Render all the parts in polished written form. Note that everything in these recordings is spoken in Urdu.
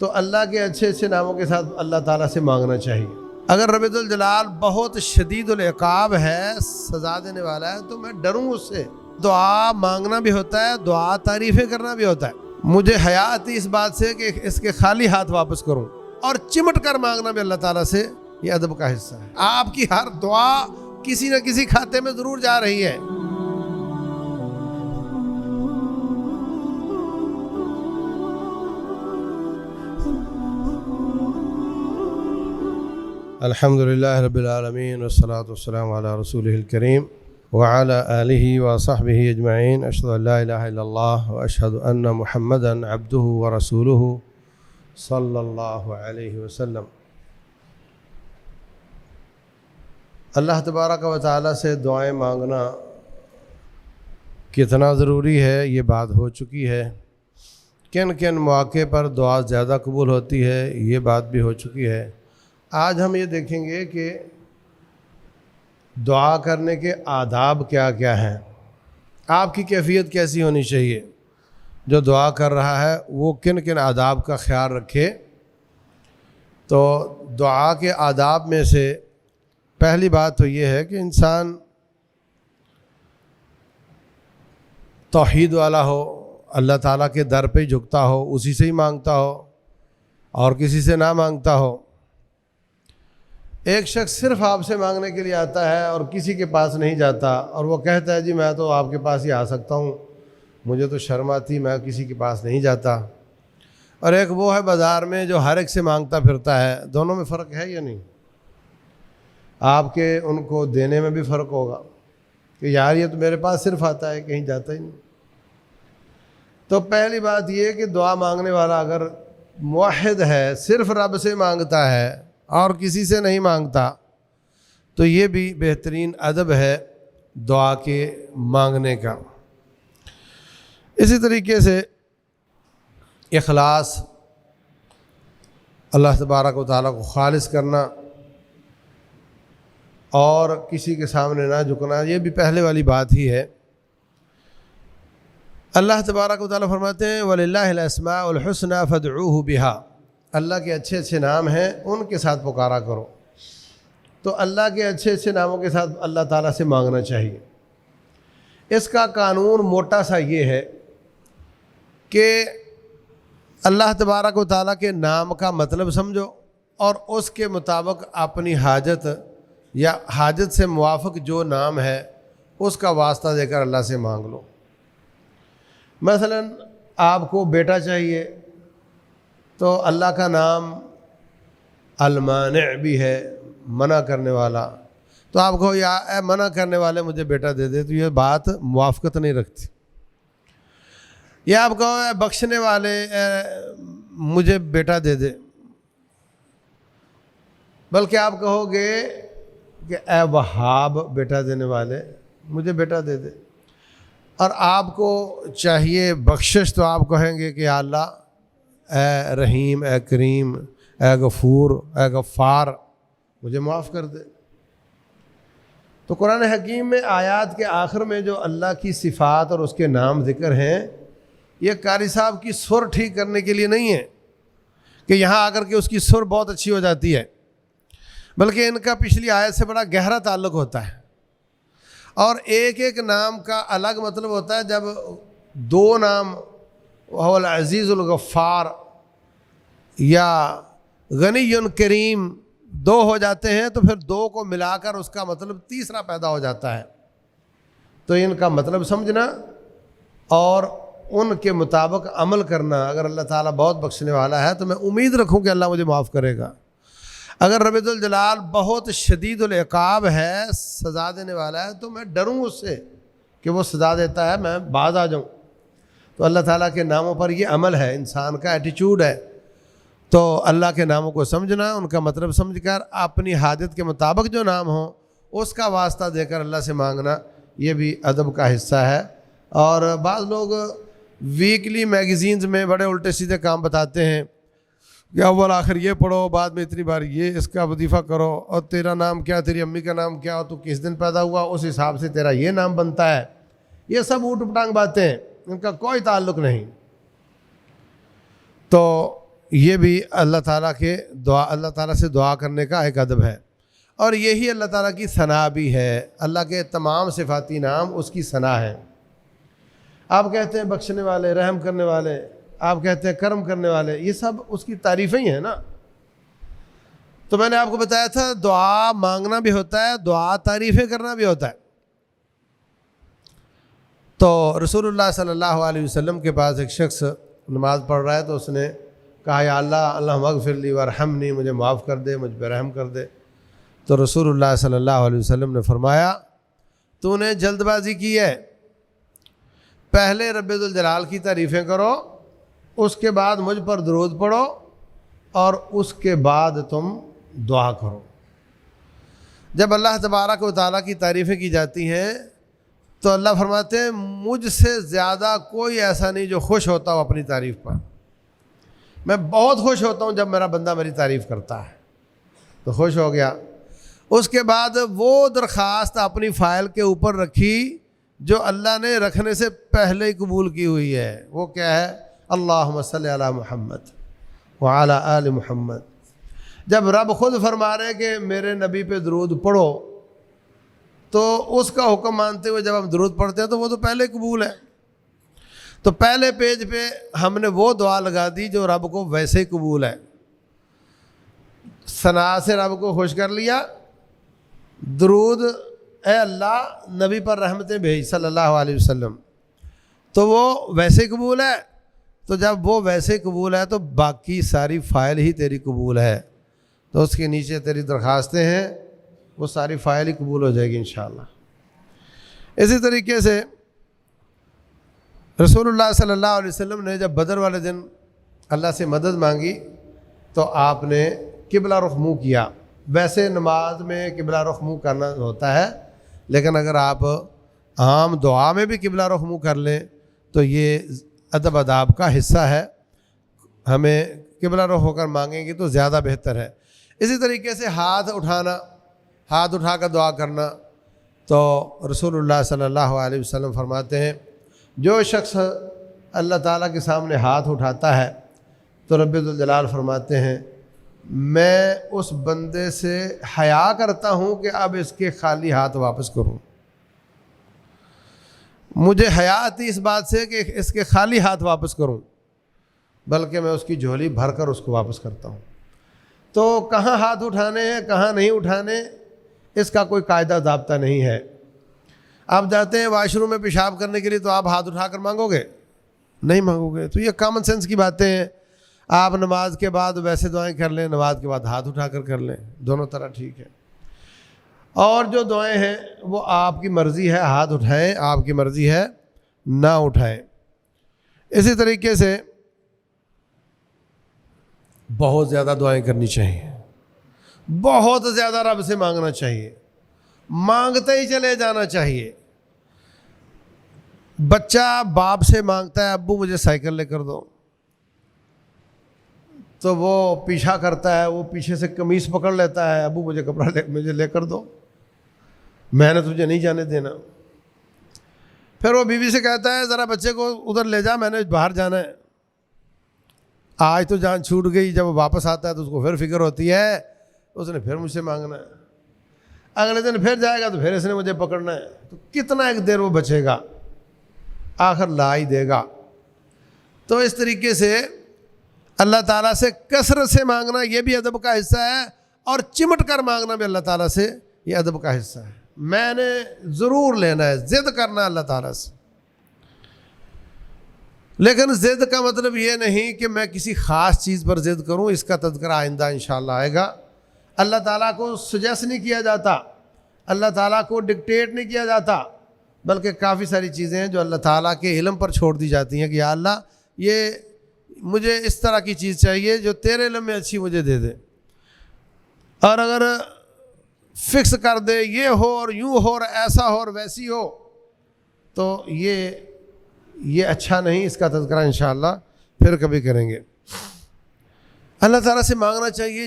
تو اللہ کے اچھے اچھے ناموں کے ساتھ اللہ تعالیٰ سے مانگنا چاہیے۔ اگر رب الجلال بہت شدید العقاب ہے، سزا دینے والا ہے، تو میں ڈروں اس سے۔ دعا مانگنا بھی ہوتا ہے، دعا تعریفیں کرنا بھی ہوتا ہے۔ مجھے حیا آتی اس بات سے کہ اس کے خالی ہاتھ واپس کروں، اور چمٹ کر مانگنا بھی اللہ تعالیٰ سے یہ ادب کا حصہ ہے۔ آپ کی ہر دعا کسی نہ کسی کھاتے میں ضرور جا رہی ہے۔ الحمدللہ رب العالمین والصلاة والسلام علی رسولہ الکریم وعلی آلہ وصحبہ اجمعین۔ اشہد ان لا الہ الا اللہ واشہد ان محمدا عبدہ ورسولہ صلی اللہ علیہ وسلم۔ اللہ تبارک و تعالیٰ سے دعائیں مانگنا کتنا ضروری ہے یہ بات ہو چکی ہے۔ کن کن مواقع پر دعا زیادہ قبول ہوتی ہے یہ بات بھی ہو چکی ہے۔ آج ہم یہ دیکھیں گے کہ دعا کرنے کے آداب کیا کیا ہیں، آپ کی کیفیت کیسی ہونی چاہیے۔ جو دعا کر رہا ہے وہ کن کن آداب کا خیال رکھے۔ تو دعا کے آداب میں سے پہلی بات تو یہ ہے کہ انسان توحید والا ہو، اللہ تعالیٰ کے در پہ جھکتا ہو، اسی سے ہی مانگتا ہو اور کسی سے نہ مانگتا ہو۔ ایک شخص صرف آپ سے مانگنے کے لیے آتا ہے اور کسی کے پاس نہیں جاتا، اور وہ کہتا ہے جی میں تو آپ کے پاس ہی آ سکتا ہوں، مجھے تو شرم آتی، میں کسی کے پاس نہیں جاتا۔ اور ایک وہ ہے بازار میں جو ہر ایک سے مانگتا پھرتا ہے۔ دونوں میں فرق ہے یا نہیں؟ آپ کے ان کو دینے میں بھی فرق ہوگا کہ یار یہ تو میرے پاس صرف آتا ہے، کہیں جاتا ہی نہیں۔ تو پہلی بات یہ کہ دعا مانگنے والا اگر موحد ہے، صرف رب سے مانگتا ہے اور کسی سے نہیں مانگتا، تو یہ بھی بہترین ادب ہے دعا کے مانگنے کا۔ اسی طریقے سے اخلاص، اللہ تبارک و تعالیٰ کو خالص کرنا اور کسی کے سامنے نہ جھکنا، یہ بھی پہلے والی بات ہی ہے۔ اللہ تبارک و تعالیٰ فرماتے ہیں وَلِلَّهِ الْأَسْمَاءُ الْحُسْنَى فَادْعُوهُ بِهَا، اللہ کے اچھے اچھے نام ہیں، ان کے ساتھ پکارا کرو۔ تو اللہ کے اچھے اچھے ناموں کے ساتھ اللہ تعالیٰ سے مانگنا چاہیے۔ اس کا قانون موٹا سا یہ ہے کہ اللہ تبارک و تعالیٰ کے نام کا مطلب سمجھو اور اس کے مطابق اپنی حاجت یا حاجت سے موافق جو نام ہے اس کا واسطہ دے کر اللہ سے مانگ لو۔ مثلا آپ کو بیٹا چاہیے تو اللہ کا نام المانع بھی ہے، منع کرنے والا، تو آپ کو یا اے منع کرنے والے مجھے بیٹا دے دے، تو یہ بات موافقت نہیں رکھتی۔ یا آپ کہو اے بخشنے والے مجھے بیٹا دے دے، بلکہ آپ کہو گے کہ اے وہاب بیٹا دینے والے مجھے بیٹا دے دے۔ اور آپ کو چاہیے بخشش، تو آپ کہیں گے کہ یا اللہ اے رحیم، اے کریم، اے غفور، اے غفار مجھے معاف کر دے۔ تو قرآن حکیم میں آیات کے آخر میں جو اللہ کی صفات اور اس کے نام ذکر ہیں، یہ قاری صاحب کی سر ٹھیک کرنے کے لیے نہیں ہے کہ یہاں آ کر کے اس کی سر بہت اچھی ہو جاتی ہے، بلکہ ان کا پچھلی آیت سے بڑا گہرا تعلق ہوتا ہے۔ اور ایک ایک نام کا الگ مطلب ہوتا ہے۔ جب دو نام وہ العزیز الغفار یا غنی کریم دو ہو جاتے ہیں تو پھر دو کو ملا کر اس کا مطلب تیسرا پیدا ہو جاتا ہے۔ تو ان کا مطلب سمجھنا اور ان کے مطابق عمل کرنا۔ اگر اللہ تعالیٰ بہت بخشنے والا ہے تو میں امید رکھوں کہ اللہ مجھے معاف کرے گا۔ اگر رب الجلال بہت شدید العقاب ہے، سزا دینے والا ہے، تو میں ڈروں اس سے کہ وہ سزا دیتا ہے، میں باز آ جاؤں۔ تو اللہ تعالیٰ کے ناموں پر یہ عمل ہے، انسان کا ایٹیچیوڈ ہے۔ تو اللہ کے ناموں کو سمجھنا، ان کا مطلب سمجھ کر اپنی حاجت کے مطابق جو نام ہو اس کا واسطہ دے کر اللہ سے مانگنا، یہ بھی ادب کا حصہ ہے۔ اور بعض لوگ ویکلی میگزینز میں بڑے الٹے سیدھے کام بتاتے ہیں کہ اول آخر یہ پڑھو، بعد میں اتنی بار یہ اس کا وظیفہ کرو، اور تیرا نام کیا، تیری امی کا نام کیا، تو کس دن پیدا ہوا اس حساب سے تیرا یہ نام بنتا ہے۔ یہ سب اوٹ پٹانگ باتیں ہیں، ان کا کوئی تعلق نہیں۔ تو یہ بھی اللہ تعالیٰ کے دعا، اللہ تعالیٰ سے دعا کرنے کا ایک ادب ہے، اور یہی اللہ تعالیٰ کی ثنا بھی ہے۔ اللہ کے تمام صفاتی نام اس کی ثنا ہے۔ آپ کہتے ہیں بخشنے والے، رحم کرنے والے، آپ کہتے ہیں کرم کرنے والے، یہ سب اس کی تعریفیں ہی ہیں نا۔ تو میں نے آپ کو بتایا تھا دعا مانگنا بھی ہوتا ہے، دعا تعریفیں کرنا بھی ہوتا ہے۔ تو رسول اللہ صلی اللہ علیہ وسلم کے پاس ایک شخص نماز پڑھ رہا ہے، تو اس نے کہا یا اللہ اللہم اغفر لی وارحمنی، مجھے معاف کر دے، مجھ پہ رحم کر دے۔ تو رسول اللہ صلی اللہ علیہ وسلم نے فرمایا تو نے جلد بازی کی ہے، پہلے رب ذوالجلال کی تعریفیں کرو، اس کے بعد مجھ پر درود پڑھو، اور اس کے بعد تم دعا کرو۔ جب اللہ تبارک و تعالیٰ کی تعریفیں کی جاتی ہیں تو اللہ فرماتے ہیں مجھ سے زیادہ کوئی ایسا نہیں جو خوش ہوتا ہو اپنی تعریف پر۔ میں بہت خوش ہوتا ہوں جب میرا بندہ میری تعریف کرتا ہے، تو خوش ہو گیا۔ اس کے بعد وہ درخواست اپنی فائل کے اوپر رکھی جو اللہ نے رکھنے سے پہلے ہی قبول کی ہوئی ہے۔ وہ کیا ہے؟ اللہم صلی علی محمد وعلی آل محمد۔ جب رب خود فرما رہے کہ میرے نبی پہ درود پڑھو، تو اس کا حکم مانتے ہوئے جب ہم درود پڑھتے ہیں تو وہ تو پہلے قبول ہے۔ تو پہلے پیج پہ ہم نے وہ دعا لگا دی جو رب کو ویسے ہی قبول ہے۔ ثنا سے رب کو خوش کر لیا، درود اے اللہ نبی پر رحمتیں بھیج صلی اللہ علیہ وسلم، تو وہ ویسے قبول ہے۔ تو جب وہ ویسے قبول ہے تو باقی ساری فائل ہی تیری قبول ہے، تو اس کے نیچے تیری درخواستیں ہیں، وہ ساری فائل ہی قبول ہو جائے گی انشاءاللہ۔ اسی طریقے سے رسول اللہ صلی اللہ علیہ وسلم نے جب بدر والے دن اللہ سے مدد مانگی تو آپ نے قبلہ رخ منہ کیا۔ ویسے نماز میں قبلہ رخ منہ کرنا ہوتا ہے، لیکن اگر آپ عام دعا میں بھی قبلہ رخ منہ کر لیں تو یہ ادب آداب کا حصہ ہے، ہمیں قبلہ رخ ہو کر مانگیں گے تو زیادہ بہتر ہے۔ اسی طریقے سے ہاتھ اٹھانا، ہاتھ اٹھا کر دعا کرنا، تو رسول اللہ صلی اللہ علیہ وسلم فرماتے ہیں جو شخص اللہ تعالیٰ کے سامنے ہاتھ اٹھاتا ہے تو رب ذوالجلال فرماتے ہیں میں اس بندے سے حیا کرتا ہوں کہ اب اس کے خالی ہاتھ واپس کروں۔ مجھے حیا آتی اس بات سے کہ اس کے خالی ہاتھ واپس کروں، بلکہ میں اس کی جھولی بھر کر اس کو واپس کرتا ہوں۔ تو کہاں ہاتھ اٹھانے ہیں کہاں نہیں اٹھانے، اس کا کوئی قاعدہ ضابطہ نہیں ہے۔ آپ جاتے ہیں واش روم میں پیشاب کرنے کے لیے تو آپ ہاتھ اٹھا کر مانگو گے؟ نہیں مانگو گے۔ تو یہ کامن سینس کی باتیں ہیں۔ آپ نماز کے بعد ویسے دعائیں کر لیں، نماز کے بعد ہاتھ اٹھا کر لیں، دونوں طرح ٹھیک ہے۔ اور جو دعائیں ہیں وہ آپ کی مرضی ہے، ہاتھ اٹھائیں، آپ کی مرضی ہے نہ اٹھائیں۔ اسی طریقے سے بہت زیادہ دعائیں کرنی چاہیے، بہت زیادہ رب سے مانگنا چاہیے، مانگتے ہی چلے جانا چاہیے۔ بچہ باپ سے مانگتا ہے ابو مجھے سائیکل لے کر دو، تو وہ پیچھا کرتا ہے، وہ پیچھے سے قمیص پکڑ لیتا ہے، ابو مجھے کپڑا مجھے لے کر دو، میں نے تجھے نہیں جانے دینا۔ پھر وہ بیوی سے کہتا ہے ذرا بچے کو ادھر لے جا، میں نے باہر جانا ہے۔ آج تو جان چھوٹ گئی، جب وہ واپس آتا ہے تو اس کو پھر فکر ہوتی ہے اس نے پھر مجھ سے مانگنا ہے، اگلے دن پھر جائے گا تو پھر اس نے مجھے پکڑنا ہے، تو کتنا ایک دیر وہ بچے گا، آخر لا ہی دے گا۔ تو اس طریقے سے اللہ تعالیٰ سے کثرت سے مانگنا یہ بھی ادب کا حصہ ہے، اور چمٹ کر مانگنا بھی اللہ تعالیٰ سے یہ ادب کا حصہ ہے۔ میں نے ضرور لینا ہے، ضد کرنا اللہ تعالیٰ سے، لیکن ضد کا مطلب یہ نہیں کہ میں کسی خاص چیز پر ضد کروں، اس کا تذکرہ آئندہ انشاءاللہ آئے گا۔ اللہ تعالیٰ کو سجیسٹ نہیں کیا جاتا، اللہ تعالیٰ کو ڈکٹیٹ نہیں کیا جاتا، بلکہ کافی ساری چیزیں ہیں جو اللہ تعالیٰ کے علم پر چھوڑ دی جاتی ہیں کہ یا اللہ یہ مجھے اس طرح کی چیز چاہیے جو تیرے علم میں اچھی مجھے دے دے، اور اگر فکس کر دے یہ ہو اور یوں ہو اور ایسا ہو اور ویسی ہو تو یہ اچھا نہیں۔ اس کا تذکرہ انشاءاللہ پھر کبھی کریں گے۔ اللہ تعالیٰ سے مانگنا چاہیے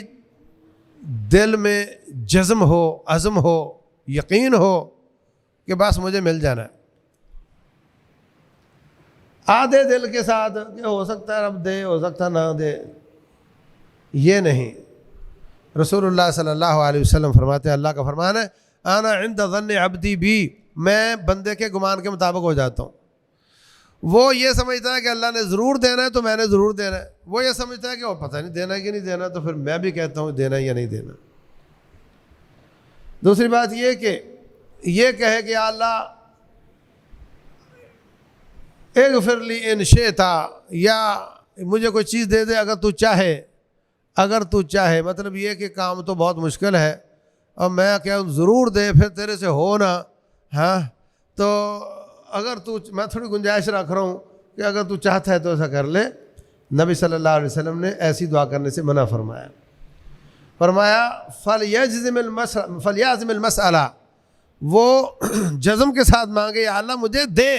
دل میں جزم ہو، عزم ہو، یقین ہو کہ بس مجھے مل جانا ہے۔ آدھے دل کے ساتھ کہ ہو سکتا ہے رب دے، ہو سکتا نہ دے، یہ نہیں۔ رسول اللہ صلی اللہ علیہ وسلم فرماتے ہیں، اللہ کا فرمان ہے انا عند ظن عبدی بی، میں بندے کے گمان کے مطابق ہو جاتا ہوں۔ وہ یہ سمجھتا ہے کہ اللہ نے ضرور دینا ہے تو میں نے ضرور دینا ہے، وہ یہ سمجھتا ہے کہ وہ پتہ نہیں دینا ہے کہ نہیں دینا، تو پھر میں بھی کہتا ہوں دینا ہے یا نہیں دینا۔ دوسری بات یہ کہ یہ کہے کہ یا اللہ اغفر لی ان شئت، یا مجھے کوئی چیز دے دے اگر تو چاہے، اگر تو چاہے، مطلب یہ کہ کام تو بہت مشکل ہے اور میں کہوں ضرور دے، پھر تیرے سے ہو نا، ہاں تو اگر تو، میں تھوڑی گنجائش رکھ رہا ہوں کہ اگر تو چاہتا ہے تو ایسا کر لے۔ نبی صلی اللہ علیہ وسلم نے ایسی دعا کرنے سے منع فرمایا۔ فرمایا فلیعزم المسألہ، وہ جزم کے ساتھ مانگے یا اللہ مجھے دے،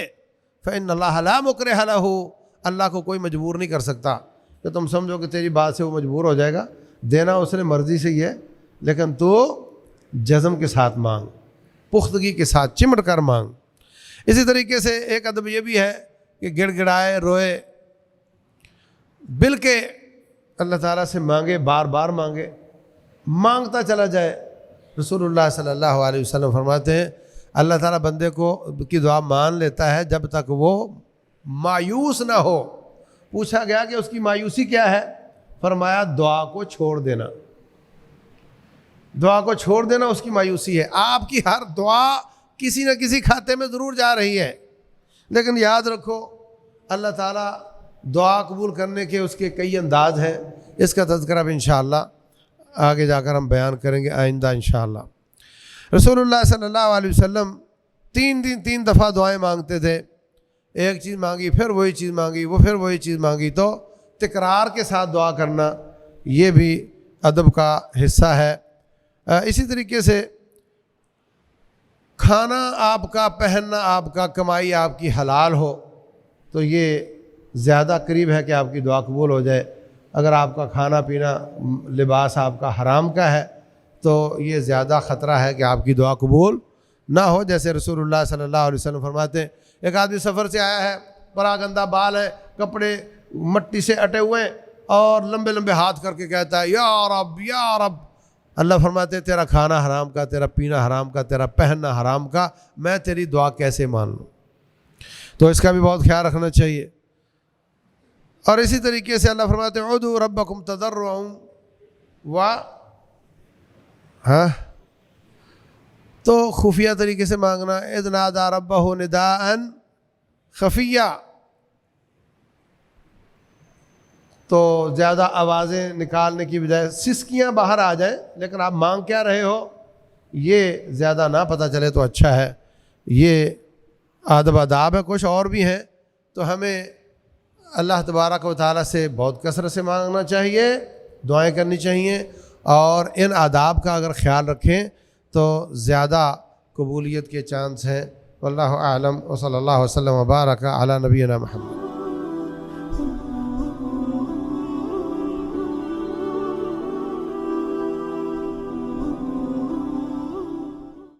فإن اللہ لا مکرہ لہ، اللہ کو کوئی مجبور نہیں کر سکتا کہ تم سمجھو کہ تیری بات سے وہ مجبور ہو جائے گا، دینا اس نے مرضی سے ہی ہے، لیکن تو جزم کے ساتھ مانگ، پختگی کے ساتھ چمٹ کر مانگ۔ اسی طریقے سے ایک ادب یہ بھی ہے کہ گڑ گڑائے روئے، بل کے اللہ تعالیٰ سے مانگے، بار بار مانگے، مانگتا چلا جائے۔ رسول اللہ صلی اللہ علیہ وسلم فرماتے ہیں اللہ تعالیٰ بندے کو کی دعا مان لیتا ہے جب تک وہ مایوس نہ ہو۔ پوچھا گیا کہ اس کی مایوسی کیا ہے؟ فرمایا دعا کو چھوڑ دینا، دعا کو چھوڑ دینا اس کی مایوسی ہے۔ آپ کی ہر دعا کسی نہ کسی کھاتے میں ضرور جا رہی ہے، لیکن یاد رکھو اللہ تعالیٰ دعا قبول کرنے کے اس کے کئی انداز ہیں، اس کا تذکرہ بھی انشاءاللہ آگے جا کر ہم بیان کریں گے آئندہ انشاءاللہ۔ رسول اللہ صلی اللہ علیہ وسلم 3 دفعہ دعائیں مانگتے تھے، ایک چیز مانگی پھر وہی چیز مانگی، وہ پھر وہی چیز مانگی، تو تکرار کے ساتھ دعا کرنا یہ بھی ادب کا حصہ ہے۔ اسی طریقے سے کھانا آپ کا، پہننا آپ کا، کمائی آپ کی حلال ہو تو یہ زیادہ قریب ہے کہ آپ کی دعا قبول ہو جائے۔ اگر آپ کا کھانا پینا، لباس آپ کا حرام کا ہے تو یہ زیادہ خطرہ ہے کہ آپ کی دعا قبول نہ ہو۔ جیسے رسول اللہ صلی اللہ علیہ وسلم فرماتے ہیں ایک آدمی سفر سے آیا ہے، بڑا گندہ بال ہے، کپڑے مٹی سے اٹے ہوئے ہیں اور لمبے لمبے ہاتھ کر کے کہتا ہے یا رب یا رب۔ اللہ فرماتے ہیں تیرا کھانا حرام کا، تیرا پینا حرام کا، تیرا پہننا حرام کا، میں تیری دعا کیسے مان لوں؟ تو اس کا بھی بہت خیال رکھنا چاہیے۔ اور اسی طریقے سے اللہ فرماتے ہیں ادعوا ربکم تضرعا تو خفیہ طریقے سے مانگنا، اذ نادى ربہ نداء خفیہ، تو زیادہ آوازیں نکالنے کی بجائے سسکیاں باہر آ جائیں، لیکن آپ مانگ کیا رہے ہو یہ زیادہ نہ پتہ چلے تو اچھا ہے۔ یہ آداب ہے، کچھ اور بھی ہیں، تو ہمیں اللہ تبارک و تعالیٰ سے بہت کثرت سے مانگنا چاہیے، دعائیں کرنی چاہیے، اور ان آداب کا اگر خیال رکھیں تو زیادہ قبولیت کے چانس ہیں۔ واللہ اعلم، وصلی اللہ وسلم وبارک علی نبینا محمد۔